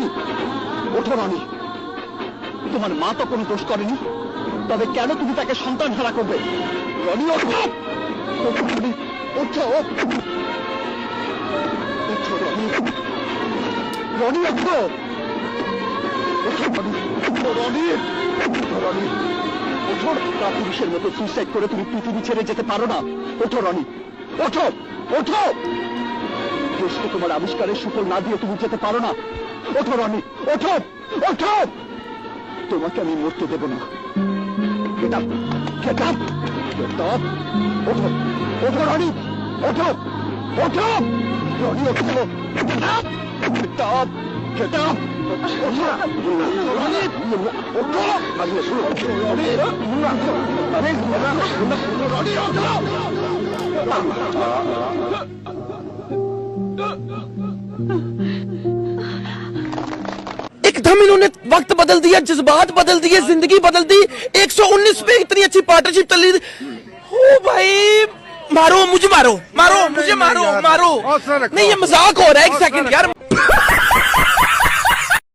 রনি, ওঠো রনি। তোমার মা তো কোনো দোষ করেনি, তবে কেন তুমি তাকে সন্তান হারা করবে? রনি ওঠো, ওঠো রনি, ওঠো, ওঠো রনি, রনি ওঠো, ওঠো রনি, রনি, রনি, ওঠো। পুরুষের মতো সুইসাইড করে তুমি পৃথিবী ছেড়ে যেতে পারো না। ওঠো রনি, ওঠো, ওঠো। দেশকে তোমার আবিষ্কারের সুফল না দিয়ে তুমি যেতে পারো না। ওঠো রনি, ওঠো, ওঠো। তোমাকে আমি মরতে দেব না। Get up, get up, get up. ওঠো, ওঠো রনি, ওঠো, ওঠো, রনি ওঠো, get up, get up, get up. ওঠো, রনি, ওঠো, রনি, রনি, ওঠো। एकदम इन्होंने वक्त बदल दिया, जज्बात बदल दिए, जिंदगी बदल दी। 119 पे इतनी अच्छी पार्टनरशिप चल रही। ओ भाई मारो मुझे, मारो मारो मुझे, मारो मारो। नहीं ये मजाक हो रहा है, एक सेकंड यार।